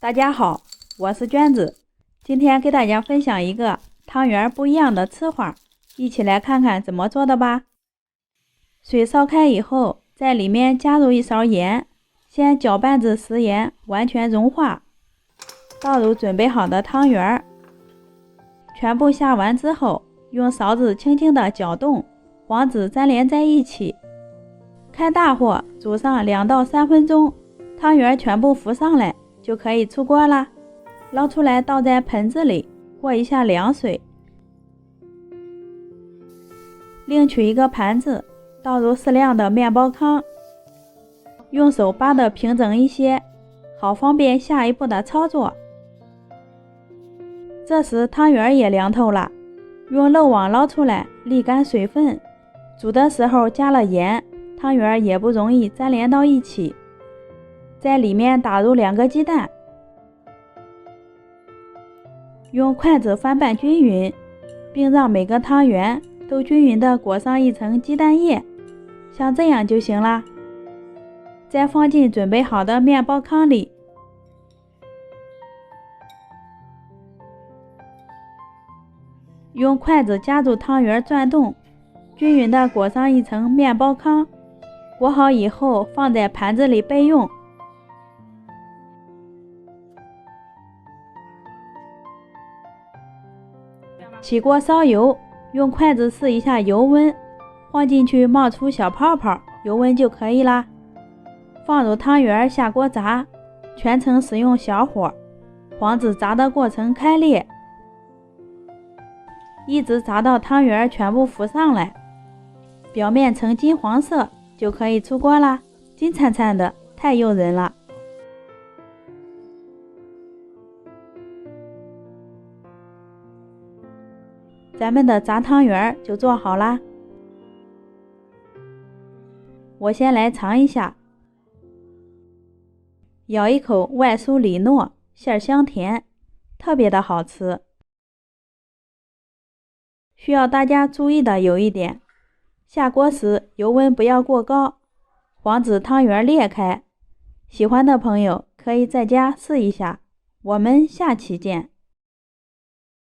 大家好，我是娟子，今天给大家分享一个汤圆不一样的吃法，一起来看看怎么做的吧。水烧开以后，在里面加入一勺盐，先搅拌至食盐完全融化，倒入准备好的汤圆，全部下完之后，用勺子轻轻地搅动，防止粘连在一起。开大火煮上2到3分钟，汤圆全部浮上来就可以出锅啦。捞出来倒在盆子里，过一下凉水。另取一个盘子，倒入适量的面包糠，用手扒得平整一些，好方便下一步的操作。这时汤圆也凉透了，用漏网捞出来，沥干水分。煮的时候加了盐，汤圆也不容易粘连到一起。在里面打入2个鸡蛋，用筷子翻拌均匀，并让每个汤圆都均匀地裹上一层鸡蛋液，像这样就行了。再放进准备好的面包糠里，用筷子夹住汤圆转动，均匀地裹上一层面包糠。裹好以后放在盘子里备用。起锅烧油，用筷子试一下油温，放进去冒出小泡泡，油温就可以啦。放入汤圆下锅炸，全程使用小火，防止炸的过程开裂，一直炸到汤圆全部浮上来，表面呈金黄色就可以出锅啦。金灿灿的，太诱人了。咱们的炸汤圆就做好啦。我先来尝一下，咬一口外酥里糯，馅香甜，特别的好吃。需要大家注意的有一点，下锅时油温不要过高，防止汤圆裂开。喜欢的朋友可以在家试一下。我们下期见。